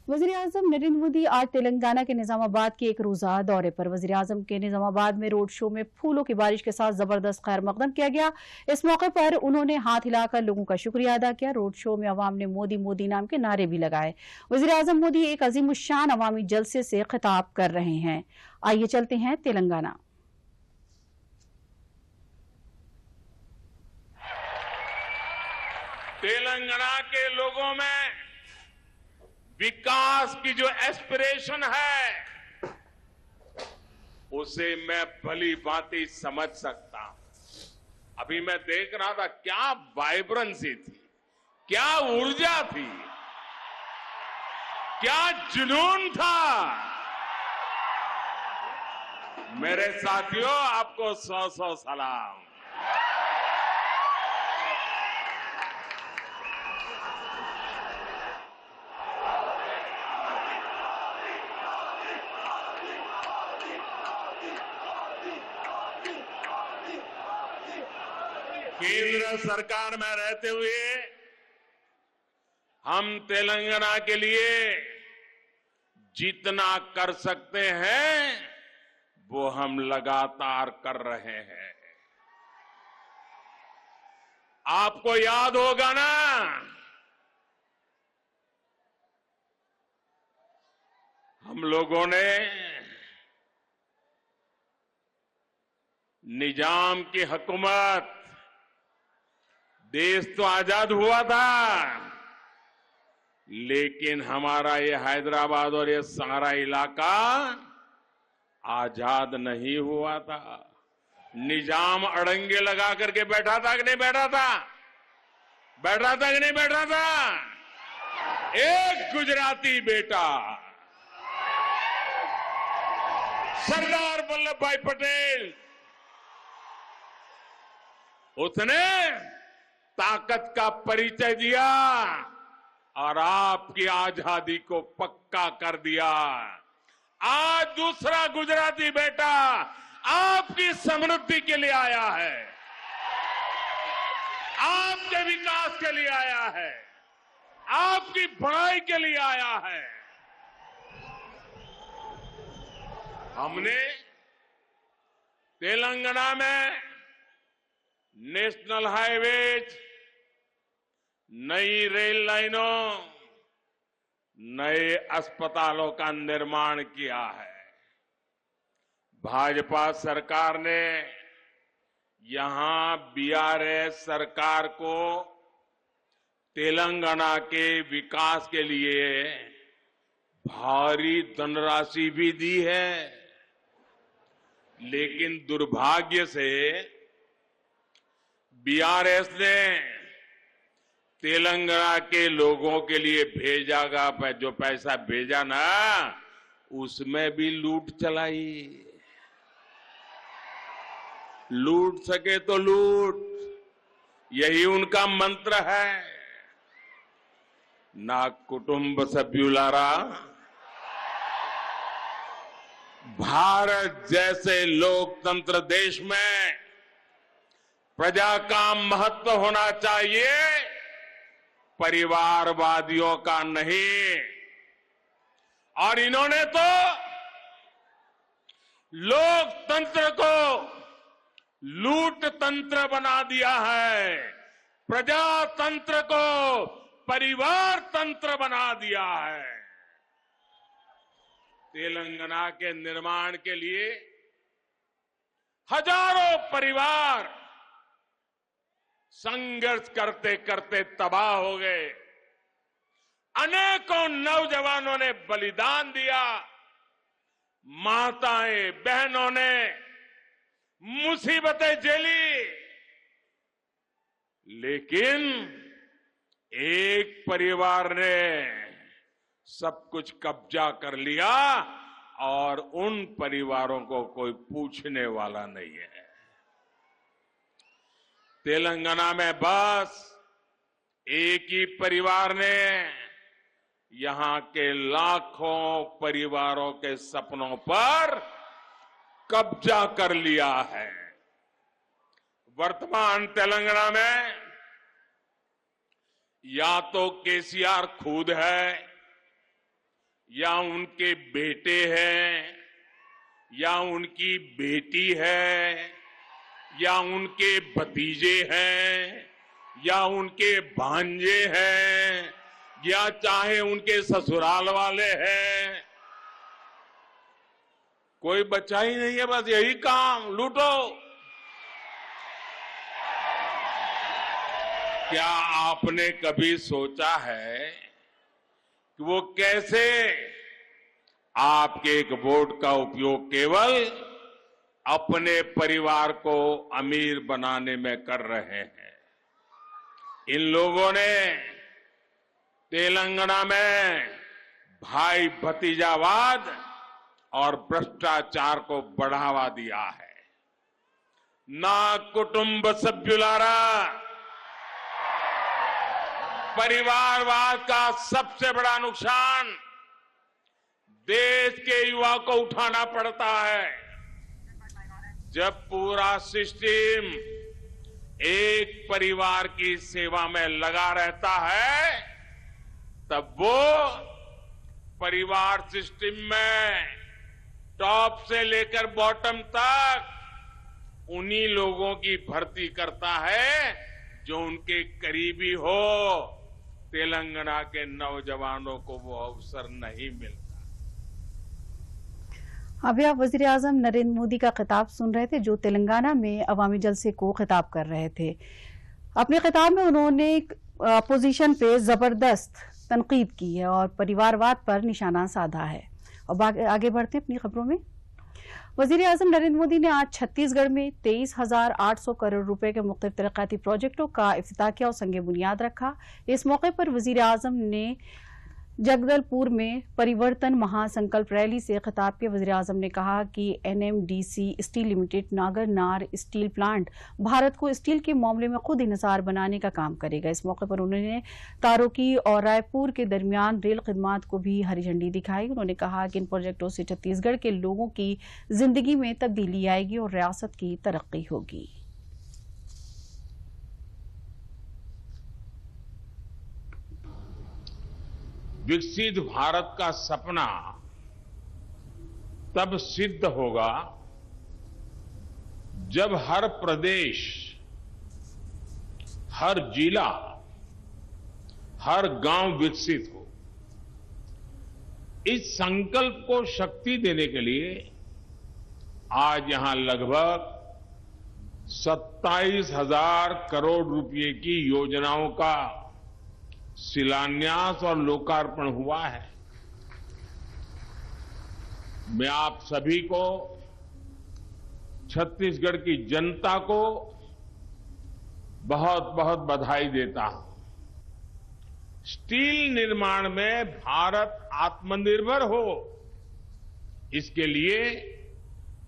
वज़ीर-ए-आज़म नरेंद्र मोदी आज तेलंगाना के निजामाबाद के एक रोज़ा दौरे पर। वज़ीर-ए-आज़म के निजामाबाद में रोड शो में फूलों की बारिश के साथ जबरदस्त खैर मकदम किया गया। इस मौके पर उन्होंने हाथ हिलाकर लोगों का शुक्रिया अदा किया। रोड शो में अवाम ने मोदी मोदी नाम के नारे भी लगाए। वज़ीर-ए-आज़म मोदी एक अजीमुश्शान अवामी जलसे से खिताब कर रहे हैं। आइए चलते हैं तेलंगाना। तेलंगाना के लोगों में विकास की जो एस्पिरेशन है उसे मैं भली भांति समझ सकता हूं। अभी मैं देख रहा था क्या वाइब्रेंसी थी, क्या ऊर्जा थी, क्या जुनून था। मेरे साथियों, आपको 100 सलाम। केंद्र सरकार में रहते हुए हम तेलंगाना के लिए जितना कर सकते हैं वो हम लगातार कर रहे हैं। आपको याद होगा ना, हम लोगों ने निजाम की हुकूमत, देश तो आजाद हुआ था लेकिन हमारा ये हैदराबाद और ये सारा इलाका आजाद नहीं हुआ था। निजाम अड़ंगे लगा करके बैठा था कि नहीं बैठा था? बैठा था कि नहीं बैठा था? एक गुजराती बेटा सरदार वल्लभ भाई पटेल, उसने ताकत का परिचय दिया और आपकी आजादी को पक्का कर दिया। आज दूसरा गुजराती बेटा आपकी समृद्धि के लिए आया है, आपके विकास के लिए आया है, आपकी बढ़ाई के लिए आया है। हमने तेलंगाना में नेशनल हाईवेज, नई रेल लाइनों, नए अस्पतालों का निर्माण किया है। भाजपा सरकार ने यहां बीआरएस सरकार को तेलंगाना के विकास के लिए भारी धनराशि भी दी है, लेकिन दुर्भाग्य से बीआरएस ने तेलंगाना के लोगों के लिए भेजा जो पैसा भेजा ना, उसमें भी लूट चलाई। लूट सके तो लूट, यही उनका मंत्र है। ना कुटुंब सभ्युलारा, भारत जैसे लोकतंत्र देश में प्रजा का महत्व होना चाहिए, परिवारवादियों का नहीं। और इन्होंने तो लोकतंत्र को लूट तंत्र बना दिया है, प्रजातंत्र को परिवार तंत्र बना दिया है। तेलंगाना के निर्माण के लिए हजारों परिवार संघर्ष करते करते तबाह हो गए। अनेकों नौजवानों ने बलिदान दिया, माताएं बहनों ने मुसीबतें झेली, लेकिन एक परिवार ने सब कुछ कब्जा कर लिया और उन परिवारों को कोई पूछने वाला नहीं है। तेलंगाना में बस एक ही परिवार ने यहां के लाखों परिवारों के सपनों पर कब्जा कर लिया है। वर्तमान तेलंगाना में या तो केसीआर खुद है या उनके बेटे हैं, या उनकी बेटी है, या उनके भतीजे हैं, या उनके भांजे हैं, या चाहे उनके ससुराल वाले हैं, कोई बचा ही नहीं है। बस यही काम, लूटो। क्या आपने कभी सोचा है कि वो कैसे आपके एक वोट का उपयोग केवल अपने परिवार को अमीर बनाने में कर रहे हैं? इन लोगों ने तेलंगाना में भाई भतीजावाद और भ्रष्टाचार को बढ़ावा दिया है। ना कुटुंब सभ्युलारा, परिवारवाद का सबसे बड़ा नुकसान देश के युवा को उठाना पड़ता है। जब पूरा सिस्टम एक परिवार की सेवा में लगा रहता है, तब वो परिवार सिस्टम में टॉप से लेकर बॉटम तक उन्हीं लोगों की भर्ती करता है जो उनके करीबी हो। तेलंगाना के नौजवानों को वो अवसर नहीं मिलता। अभी आप वजीर आजम नरेंद्र मोदी का खिताब सुन रहे थे, जो तेलंगाना में अवामी जलसे को खिताब कर रहे थे। अपने खिताब में उन्होंने अपोजिशन पे जबरदस्त तनकीद की है और परिवारवाद पर निशाना साधा है। अब आगे बढ़ते हैं अपनी खबरों में। वजीर आजम नरेंद्र मोदी ने आज छत्तीसगढ़ में 23,800 करोड़ रुपए के मुख्तलिफ तरक्याती प्रोजेक्टों का इफ्तिताह किया और संग बुनियाद रखा। इस मौके पर वजीर आजम ने जगदलपुर में परिवर्तन महासंकल्प रैली से खिताब किया। वज़ीर आज़म ने कहा कि NMDC steel limited Nagarnar steel plant Bharat को स्टील के मामले में खुद इंहिसार बनाने का काम करेगा। इस मौके पर उन्होंने तारोकी और रायपुर के दरमियान रेल खिदमात को भी हरी झंडी दिखाई। उन्होंने कहा कि इन प्रोजेक्टों से छत्तीसगढ़ के लोगों की जिंदगी में तब्दीली आएगी और रियासत की तरक्की होगी। विकसित भारत का सपना तब सिद्ध होगा जब हर प्रदेश, हर जिला, हर गांव विकसित हो। इस संकल्प को शक्ति देने के लिए आज यहां लगभग 27,000 करोड़ रुपए की योजनाओं का शिलान्यास और लोकार्पण हुआ है। मैं आप सभी को, छत्तीसगढ़ की जनता को बहुत बहुत बधाई देता हूं। स्टील निर्माण में भारत आत्मनिर्भर हो, इसके लिए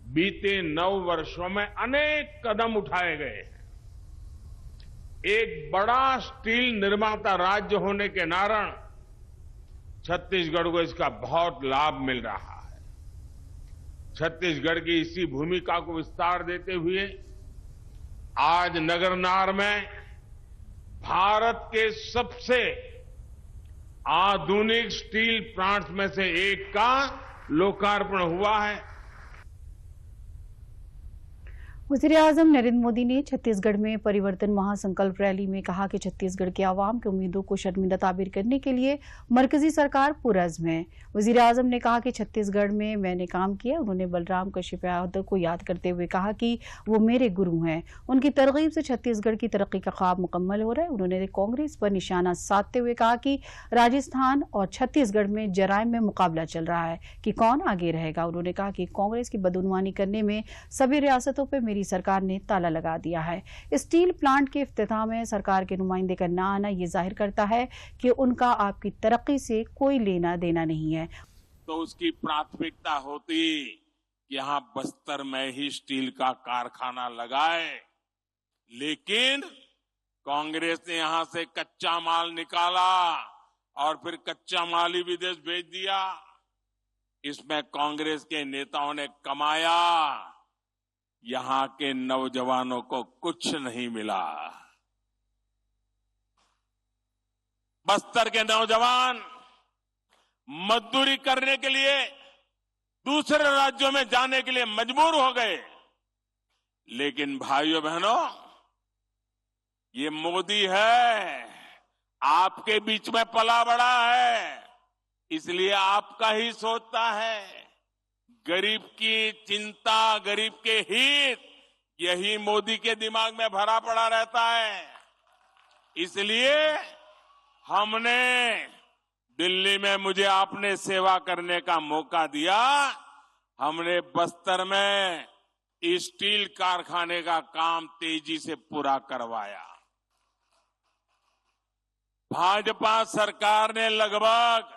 बीते 9 वर्षों में अनेक कदम उठाए गए हैं। एक बड़ा स्टील निर्माता राज्य होने के नारण छत्तीसगढ़ को इसका बहुत लाभ मिल रहा है। छत्तीसगढ़ की इसी भूमिका को विस्तार देते हुए आज नगरनार में भारत के सबसे आधुनिक स्टील प्लांट्स में से एक का लोकार्पण हुआ है। वज़ीर आज़म नरेंद्र मोदी ने छत्तीसगढ़ में परिवर्तन महासंकल्प रैली में कहा कि छत्तीसगढ़ के आवाम की उम्मीदों को शर्मिंदा ताबीर करने के लिए मरकजी सरकार पुरज़्म है। वज़ीर आज़म ने कहा कि छत्तीसगढ़ में मैंने काम किया। उन्होंने बलराम कश्यप यादव को याद करते हुए कहा कि वो मेरे गुरु हैं। उनकी तरगीब से छत्तीसगढ़ की तरक्की का ख्वाब मुकम्मल हो रहा है। उन्होंने कांग्रेस पर निशाना साधते हुए कहा कि राजस्थान और छत्तीसगढ़ में जराइम में मुकाबला चल रहा है कि कौन आगे रहेगा। उन्होंने कहा कि कांग्रेस की बदउनवानी करने में सभी रियासतों पर मेरी सरकार ने ताला लगा दिया है। स्टील प्लांट के इफ्तिताह में सरकार के नुमाइंदे का ना आना ये जाहिर करता है कि उनका आपकी तरक्की से कोई लेना देना नहीं है। तो उसकी प्राथमिकता होती कि यहां बस्तर में ही स्टील का कारखाना लगाए, लेकिन कांग्रेस ने यहां से कच्चा माल निकाला और फिर कच्चा माल ही विदेश भेज दिया। इसमें कांग्रेस के नेताओं ने कमाया, यहां के नौजवानों को कुछ नहीं मिला। बस्तर के नौजवान मजदूरी करने के लिए दूसरे राज्यों में जाने के लिए मजबूर हो गए। लेकिन भाइयों बहनों, ये मोदी है, आपके बीच में पला बड़ा है, इसलिए आपका ही सोचता है। गरीब की चिंता, गरीब के हित, यही मोदी के दिमाग में भरा पड़ा रहता है। इसलिए हमने दिल्ली में मुझे आपने सेवा करने का मौका दिया, हमने बस्तर में स्टील कारखाने का काम तेजी से पूरा करवाया। भाजपा सरकार ने लगभग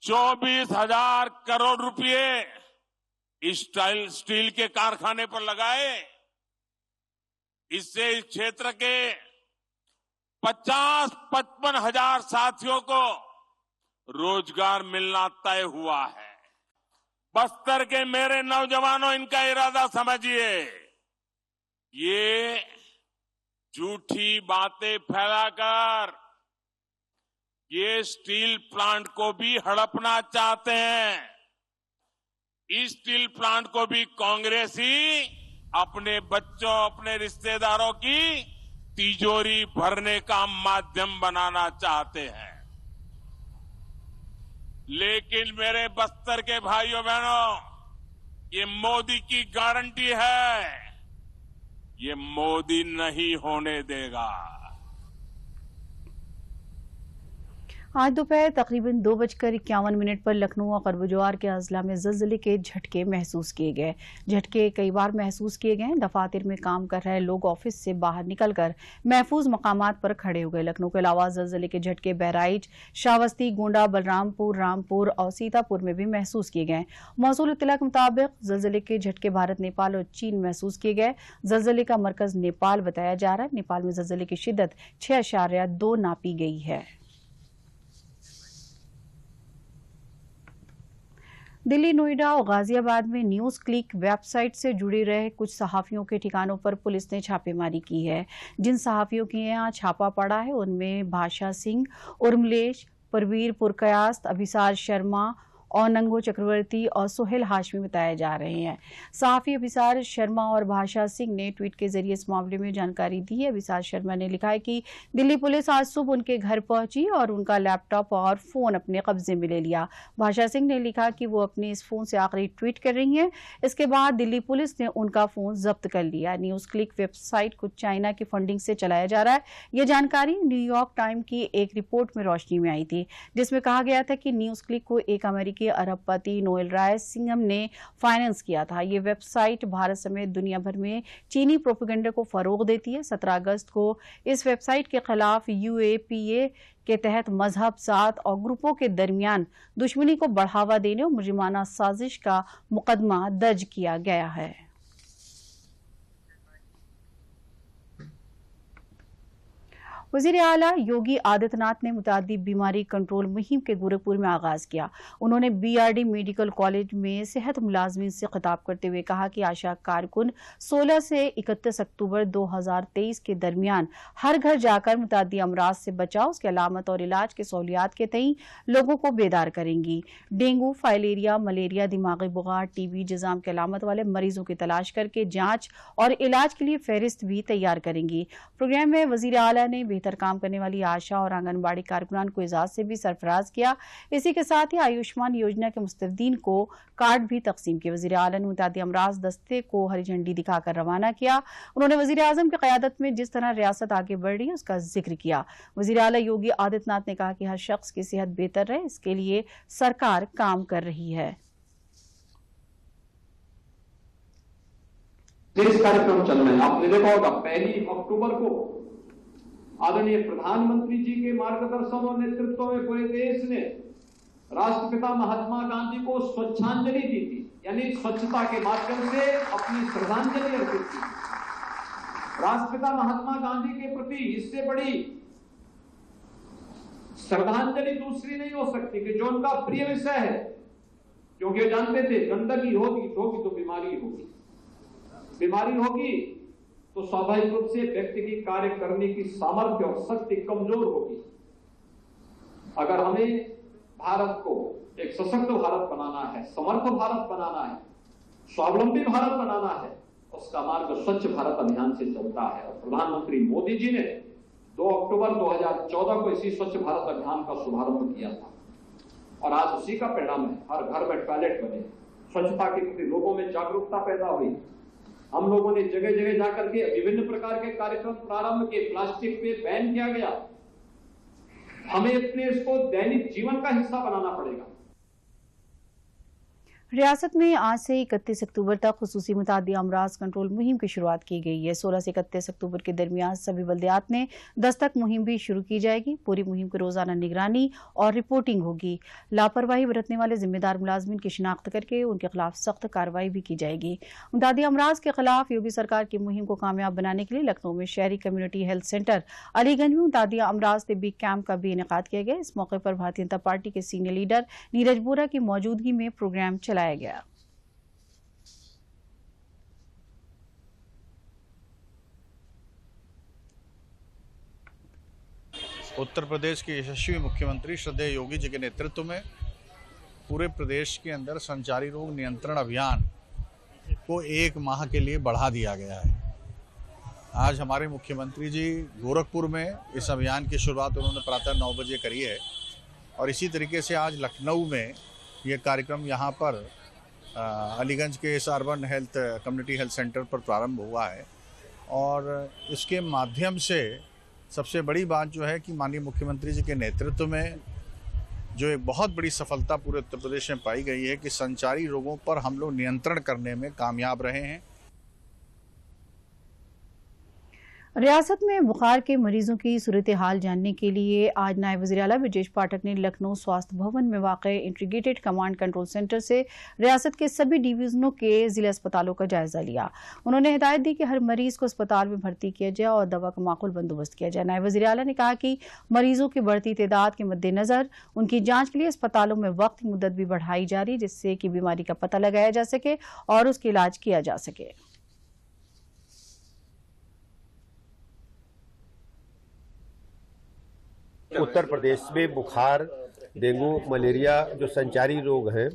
24,000 करोड़ रुपए स्टील के कारखाने पर लगाए। इससे इस क्षेत्र के 50-55 हजार साथियों को रोजगार मिलना तय हुआ है। बस्तर के मेरे नौजवानों, इनका इरादा समझिए। ये झूठी बातें फैलाकर ये स्टील प्लांट को भी हड़पना चाहते हैं। इस स्टील प्लांट को भी कांग्रेस ही अपने बच्चों, अपने रिश्तेदारों की तिजोरी भरने का माध्यम बनाना चाहते हैं। लेकिन मेरे बस्तर के भाइयों बहनों, ये मोदी की गारंटी है, ये मोदी नहीं होने देगा। आज दोपहर तकरीबन 2:51 पर लखनऊ और खरबुजवार के अजला में ज़लज़ले के झटके महसूस किए गए। झटके कई बार महसूस किए गए। दफातर में काम कर रहे लोग ऑफिस से बाहर निकलकर महफूज मकामात पर खड़े हो गए। लखनऊ के अलावा ज़लज़ले के झटके बहराइच, श्रावस्ती, गोंडा, बलरामपुर, रामपुर और सीतापुर में भी महसूस किए गए। मौसूल इत्तला के मुताबिक ज़लज़ले के झटके भारत, नेपाल और चीन महसूस किए गए। ज़लज़ले का मरकज नेपाल बताया जा रहा है। नेपाल में ज़लज़ले की शिद्दत 6.2 नापी गई है। दिल्ली, नोएडा और गाजियाबाद में न्यूज क्लिक वेबसाइट से जुड़े रहे कुछ सहाफियों के ठिकानों पर पुलिस ने छापेमारी की है। जिन सहाफियों के यहाँ छापा पड़ा है उनमें भाषा सिंह, उर्मलेश, परवीर पुरकयास्त, अभिसार शर्मा और नंगो चक्रवर्ती और सोहेल हाशमी बताए जा रहे हैं। सहाफी अभिसार शर्मा और भाषा सिंह ने ट्वीट के जरिए इस मामले में जानकारी दी है। अभिसार शर्मा ने लिखा है कि दिल्ली पुलिस आज सुबह उनके घर पहुंची और उनका लैपटॉप और फोन अपने कब्जे में ले लिया। भाषा सिंह ने लिखा कि वो अपने इस फोन से आखिरी ट्वीट कर रही हैं। इसके बाद दिल्ली पुलिस ने उनका फोन जब्त कर लिया। न्यूज क्लिक वेबसाइट को चाइना की फंडिंग से चलाया जा रहा है। यह जानकारी न्यूयॉर्क टाइम की एक रिपोर्ट में रोशनी में आई थी, जिसमें कहा गया था कि न्यूज क्लिक को एक अमेरिकी अरबपति नोएल राय सिंघम ने फाइनेंस किया था। ये वेबसाइट भारत समेत दुनिया भर में चीनी प्रोपेगेंडा को फरोग देती है। 17 अगस्त को इस वेबसाइट के खिलाफ UAPA के तहत मजहब, जात और ग्रुपों के दरमियान दुश्मनी को बढ़ावा देने और मुजरिमाना साजिश का मुकदमा दर्ज किया गया है। वज़ीर आला योगी आदित्यनाथ ने मुतादी बीमारी कंट्रोल मुहिम के गोरखपुर में आगाज किया। उन्होंने BRD मेडिकल कॉलेज में सेहत मुलाजमीन से खिताब करते हुए कहा कि आशा कारकुन 16 से 31 अक्टूबर 2023 के दरमियान हर घर जाकर मुतादी अमराज से बचाव, उसके अलामत और इलाज के सहूलियात के तई लोगों को बेदार करेंगी। डेंगू, फाइलेरिया, मलेरिया, दिमागी बुखार, TB, जिजाम के अलामत वाले मरीजों की तलाश करके जांच और इलाज के लिए फहरिस्त भी तैयार करेंगी। प्रोग्राम में वज़ीर आला ने बेहतर काम करने वाली आशा और आंगनबाड़ी कारकुनान को एजाज से भी सरफराज किया। इसी के साथ ही आयुष्मान योजना के मुस्तफीदीन को कार्ड भी तकसीम किए। वज़ीर आला ने मुतादी अमराज दस्ते को हरी झंडी दिखाकर रवाना किया। उन्होंने वज़ीर आज़म की क़यादत में जिस तरह रियासत आगे बढ़ रही है उसका जिक्र किया। वज़ीर आला योगी आदित्यनाथ ने कहा कि हर शख्स की सेहत बेहतर रहे, इसके लिए सरकार काम कर रही है। देश कार्यक्रम चल रहे हैं, आपने देखा होगा 1 अक्टूबर को आदरणीय प्रधानमंत्री जी के मार्गदर्शन और नेतृत्व में पूरे देश ने राष्ट्रपिता महात्मा गांधी को स्वच्छांजलि दी थी, यानी स्वच्छता के माध्यम से अपनी श्रद्धांजलि अर्पित की। राष्ट्रपिता महात्मा गांधी के प्रति इससे बड़ी श्रद्धांजलि दूसरी नहीं हो सकती कि जो उनका प्रिय विषय है, क्योंकि वे जानते थे गंदगी होगी तो बीमारी होगी, बीमारी होगी तो स्वाभाविक रूप से व्यक्ति की कार्य करने की सामर्थ्य और शक्ति कमजोर होगी। अगर हमें भारत को एक सशक्त भारत बनाना है, समर्थ भारत बनाना है, स्वावलंबी भारत बनाना है, उसका मार्ग स्वच्छ भारत अभियान से चलता है। और प्रधानमंत्री मोदी जी ने 2 अक्टूबर 2014 को इसी स्वच्छ भारत अभियान का शुभारंभ किया था और आज उसी का परिणाम है। हर घर में टॉयलेट बने, स्वच्छता के प्रति लोगों में जागरूकता पैदा हुई। हम लोगों ने जगह जगह जाकर के विभिन्न प्रकार के कार्यक्रम प्रारंभ किए। प्लास्टिक पे बैन किया गया। हमें अपने इसको दैनिक जीवन का हिस्सा बनाना पड़ेगा। रियासत में आज से 31 अक्टूबर तक खुसूसी मुतादी अमराज कंट्रोल मुहिम की शुरुआत की गई है। 16 से 31 अक्टूबर के दरमियान सभी बल्दियात में दस्तक मुहिम भी शुरू की जाएगी। पूरी मुहिम की रोजाना निगरानी और रिपोर्टिंग होगी। लापरवाही बरतने वाले जिम्मेदार मुलाजमीन की शिनाख्त करके उनके खिलाफ सख्त कार्रवाई भी की जाएगी। मुतादी अमराज के खिलाफ योगी सरकार की मुहिम को कामयाब बनाने के लिए लखनऊ में शहरी कम्युनिटी हेल्थ सेंटर अलीगंज में मुतादी अमराज तिब्बी कैंप का भी इनेकाद किया गया। इस मौके पर भारतीय जनता पार्टी के सीनियर लीडर नीरज बोरा की मौजूदगी में प्रोग्राम चलाया गया। उत्तर प्रदेश के यशस्वी मुख्यमंत्री श्रद्धेय योगी जी के नेतृत्व में पूरे प्रदेश के अंदर संचारी रोग नियंत्रण अभियान को 1 माह के लिए बढ़ा दिया गया है। आज हमारे मुख्यमंत्री जी गोरखपुर में इस अभियान की शुरुआत उन्होंने प्रातः 9 बजे करी है और इसी तरीके से आज लखनऊ में ये कार्यक्रम यहाँ पर अलीगंज के इस urban health community health centre पर प्रारंभ हुआ है। और इसके माध्यम से सबसे बड़ी बात जो है कि माननीय मुख्यमंत्री जी के नेतृत्व में जो एक बहुत बड़ी सफलता पूरे उत्तर प्रदेश में पाई गई है कि संचारी रोगों पर हम लोग नियंत्रण करने में कामयाब रहे हैं। रियासत में बुखार के मरीजों की सूरत हाल जानने के लिए आज नायब वज़ीर आला ब्रजेश पाठक ने लखनऊ स्वास्थ्य भवन में वाक़ इंटीग्रेटेड कमांड कंट्रोल सेंटर से रियासत के सभी डिवीजनों के जिला अस्पतालों का जायजा लिया। उन्होंने हिदायत दी कि हर मरीज को अस्पताल में भर्ती किया जाए और दवा का माकूल बंदोबस्त किया जाए। नायब वज़ीर आला ने कहा कि मरीजों की बढ़ती तादाद के मद्देनजर उनकी जाँच के लिए अस्पतालों में वक्त की मुद्दत भी बढ़ाई जा रही, जिससे कि बीमारी का पता लगाया जा सके और उसका इलाज किया जा सके। उत्तर प्रदेश में बुखार, डेंगू, मलेरिया जो संचारी रोग हैं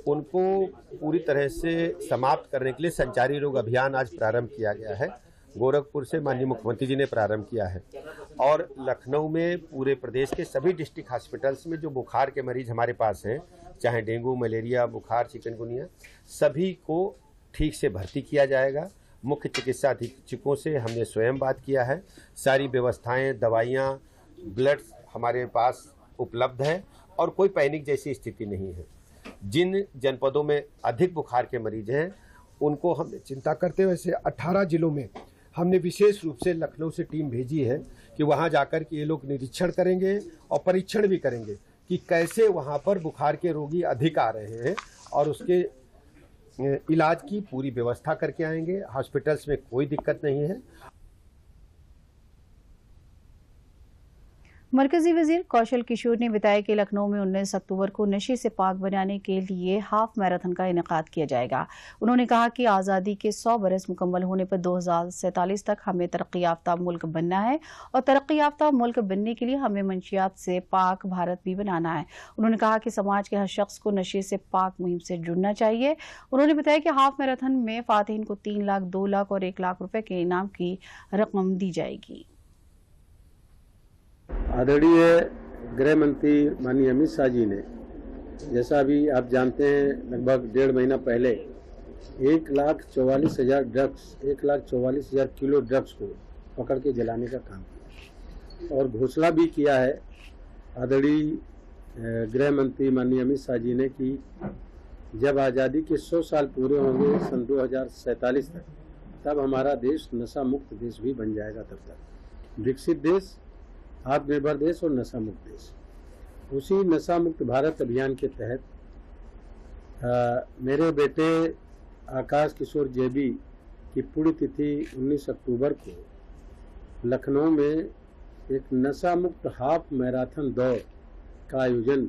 उनको पूरी तरह से समाप्त करने के लिए संचारी रोग अभियान आज प्रारंभ किया गया है। गोरखपुर से माननीय मुख्यमंत्री जी ने प्रारंभ किया है और लखनऊ में पूरे प्रदेश के सभी डिस्ट्रिक्ट हॉस्पिटल्स में जो बुखार के मरीज हमारे पास हैं, चाहे डेंगू, मलेरिया, बुखार, चिकनगुनिया, सभी को ठीक से भर्ती किया जाएगा। मुख्य चिकित्सा अधीक्षकों से हमने स्वयं बात किया है। सारी व्यवस्थाएँ, दवाइयाँ, ब्लड हमारे पास उपलब्ध है और कोई पैनिक जैसी स्थिति नहीं है। जिन जनपदों में अधिक बुखार के मरीज हैं उनको हमने चिंता करते हुए से 18 जिलों में हमने विशेष रूप से लखनऊ से टीम भेजी है कि वहां जाकर के ये लोग निरीक्षण करेंगे और परीक्षण भी करेंगे कि कैसे वहां पर बुखार के रोगी अधिक आ रहे हैं और उसके इलाज की पूरी व्यवस्था करके आएंगे। हॉस्पिटल्स में कोई दिक्कत नहीं है। मरकजी वजीर कौशल किशोर ने बताया कि लखनऊ में 19 अक्टूबर को नशे से पाक बनाने के लिए हाफ मैराथन का इनेकाद किया जाएगा। उन्होंने कहा कि आज़ादी के 100 बरस मुकम्मल होने पर 2047 तक हमें तरक्की याफ्ता मुल्क बनना है और तरक्की याफ्ता मुल्क बनने के लिए हमें मंशियात से पाक भारत भी बनाना है। उन्होंने कहा कि समाज के हर शख्स को नशे से पाक मुहिम से जुड़ना चाहिए। उन्होंने बताया कि हाफ मैराथन में फातिहीन को 3 लाख, 2 लाख और 1 लाख रुपए के इनाम की रकम दी जाएगी। आदरणीय गृह मंत्री माननीय अमित शाह जी ने, जैसा अभी आप जानते हैं, लगभग 1.5 महीना पहले 1,44,000 किलो ड्रग्स को पकड़ के जलाने का काम किया और घोषणा भी किया है आदरणीय गृह मंत्री माननीय अमित शाह जी ने कि जब आज़ादी के 100 साल पूरे होंगे सन 2047 तक, तब हमारा देश नशा मुक्त देश भी बन जाएगा। तब तक विकसित देश, आत्मनिर्भर देश और नशा मुक्त देश। उसी नशा मुक्त भारत अभियान के तहत मेरे बेटे आकाश किशोर जेबी की पुण्यतिथि 19 अक्टूबर को लखनऊ में एक नशा मुक्त हाफ मैराथन दौड़ का आयोजन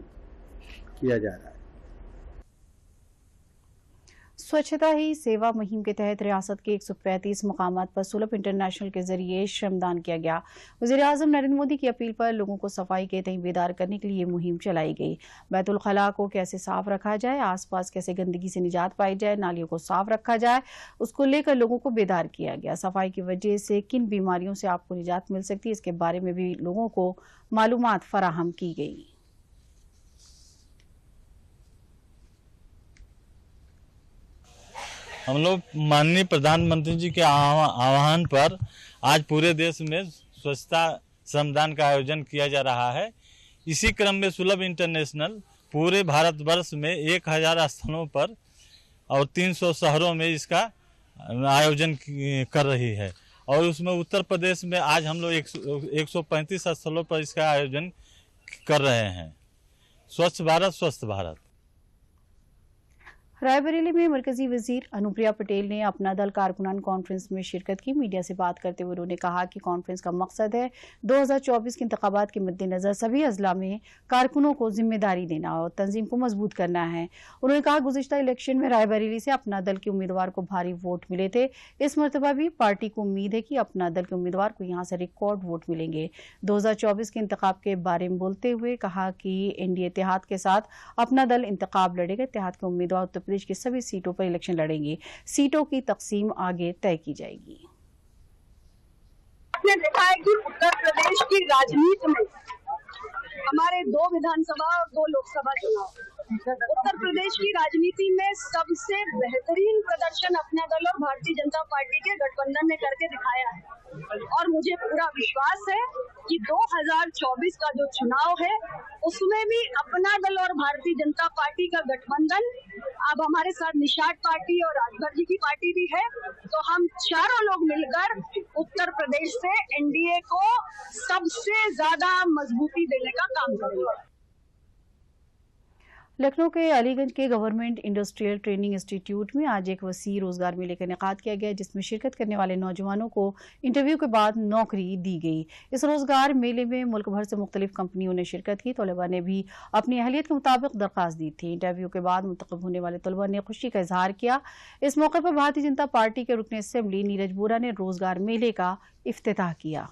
किया जा रहा है। स्वच्छता ही सेवा मुहिम के तहत रियासत के 135 मकामात पर सुलभ इंटरनेशनल के जरिए श्रमदान किया गया। वज़ीर-ए-आज़म नरेंद्र मोदी की अपील पर लोगों को सफाई के तहत बेदार करने के लिए मुहिम चलाई गई। बैतुल खला को कैसे साफ रखा जाए, आसपास कैसे गंदगी से निजात पाई जाए, नालियों को साफ रखा जाए, उसको लेकर लोगों को बेदार किया गया। सफाई की वजह से किन बीमारियों से आपको निजात मिल सकती है, इसके बारे में भी लोगों को मालूमात फराहम की गई। हम लोग माननीय प्रधानमंत्री जी के आह्वान पर आज पूरे देश में स्वच्छता श्रमदान का आयोजन किया जा रहा है। इसी क्रम में सुलभ इंटरनेशनल पूरे भारतवर्ष में 1000 स्थलों पर और 300 शहरों में इसका आयोजन कर रही है और उसमें उत्तर प्रदेश में आज हम लोग 135 स्थलों पर इसका आयोजन कर रहे हैं। स्वच्छ भारत स्वस्थ भारत। रायबरेली में मरकजी वजीर अनुप्रिया पटेल ने अपना दल कारकुनान कॉन्फ्रेंस में शिरकत की। मीडिया से बात करते हुए उन्होंने कहा कि कॉन्फ्रेंस का मकसद है 2024 के इंतखाबात के मद्देनजर सभी अजला में कारकुनों को जिम्मेदारी देना और तंजीम को मजबूत करना है। उन्होंने कहा गुज़िश्ता इलेक्शन में रायबरेली से अपना दल के उम्मीदवार को भारी वोट मिले थे। इस मरतबा भी पार्टी को उम्मीद है कि अपना दल के उम्मीदवार को यहाँ से रिकॉर्ड वोट मिलेंगे। 2024 के इंतखाब के बारे में बोलते हुए कहा कि एनडीए इत्तेहाद के साथ अपना दल इंतखाब लड़ेगा। इत्तेहाद के उम्मीदवार उत्तर प्रदेश की सभी सीटों पर इलेक्शन लड़ेंगे। सीटों की तकसीम आगे तय की जाएगी। आपने देखा है कि उत्तर प्रदेश की राजनीति में हमारे 2 विधानसभा और 2 लोकसभा चुनाव, उत्तर प्रदेश की राजनीति में सबसे बेहतरीन प्रदर्शन अपना दल और भारतीय जनता पार्टी के गठबंधन ने करके दिखाया है और मुझे पूरा विश्वास है कि 2024 का जो चुनाव है उसमें भी अपना दल और भारतीय जनता पार्टी का गठबंधन, अब हमारे साथ निषाद पार्टी और राजभर जी की पार्टी भी है, तो हम चारों लोग मिलकर उत्तर प्रदेश से एनडीए को सबसे ज्यादा मजबूती देने का काम करेंगे। लखनऊ के अलीगंज के गवर्नमेंट इंडस्ट्रियल ट्रेनिंग इंस्टीट्यूट में आज एक वसी रोजगार मेले का इनेकाद किया गया, जिसमें शिरकत करने वाले नौजवानों को इंटरव्यू के बाद नौकरी दी गई। इस रोजगार मेले में मुल्क भर से मुख्तलिफ कंपनियों ने शिरकत की। तलबा ने भी अपनी अहलियत के मुताबिक दरख्वास्त दी थी। इंटरव्यू के बाद मुंतखब होने वाले तलबा ने खुशी का इजहार किया। इस मौके पर भारतीय जनता पार्टी के रुकन असेंबली नीरज बोरा ने रोजगार मेले का इफ्तिताह किया।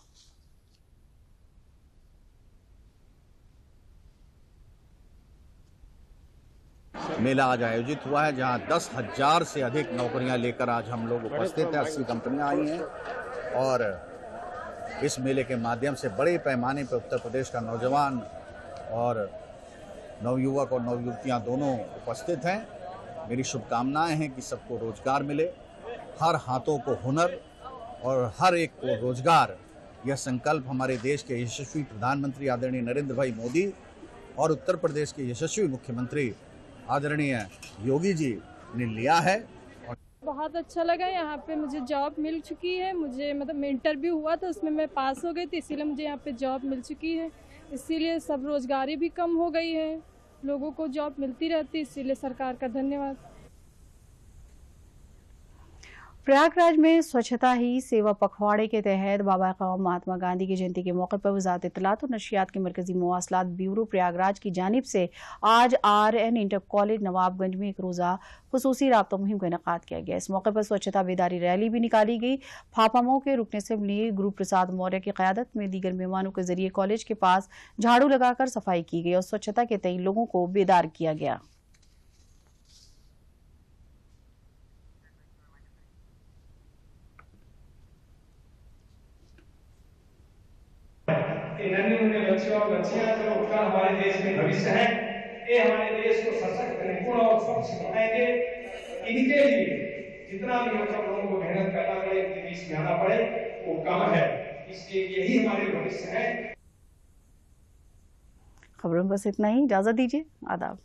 मेला आज आयोजित हुआ है, जहां 10,000 से अधिक नौकरियां लेकर आज हम लोग उपस्थित हैं। 80 कंपनियां आई हैं और इस मेले के माध्यम से बड़े पैमाने पर उत्तर प्रदेश का नौजवान और नवयुवक और नवयुवतियां दोनों उपस्थित हैं। मेरी शुभकामनाएं हैं कि सबको रोजगार मिले, हर हाथों को हुनर और हर एक को रोजगार। यह संकल्प हमारे देश के यशस्वी प्रधानमंत्री आदरणीय नरेंद्र भाई मोदी और उत्तर प्रदेश के यशस्वी मुख्यमंत्री आदरणीय योगी जी ने लिया है। बहुत अच्छा लगा, यहाँ पे मुझे जॉब मिल चुकी है। मुझे मतलब इंटरव्यू हुआ था, उसमें मैं पास हो गई थी, इसीलिए मुझे यहाँ पे जॉब मिल चुकी है। इसीलिए सब रोजगारी भी कम हो गई है, लोगों को जॉब मिलती रहती, इसीलिए सरकार का धन्यवाद। प्रयागराज में स्वच्छता ही सेवा पखवाड़े के तहत बाबा क़ौम महात्मा गांधी की जयंती के मौके पर वज़ारत इत्तलात और नशरियात के मरकजी मवासलात ब्यूरो प्रयागराज की जानिब से आज RN इंटर कॉलेज नवाबगंज में एक रोज़ा खुसूसी राब्ता मुहिम का इनेकाद किया गया। इस मौके पर स्वच्छता बेदारी रैली भी निकाली गई। फाफामो के रुकन असेंबली गुरु प्रसाद मौर्य की क़यादत में दीगर मेहमानों के जरिए कॉलेज के पास झाड़ू लगाकर सफाई की गई और स्वच्छता के तय लोगों को बेदार किया गया। बच्चे और बच्चियां जो हमारे देश में भविष्य है, ये हमारे देश को सशक्त, निपुण और स्वच्छ बनाएंगे। इनके लिए जितना भी हम सब लोगों को मेहनत करना पड़े, बीच में आना पड़े, वो कम है। इसके यही हमारे भविष्य है। खबरों में बस इतना ही, इजाजत दीजिए, आदाब।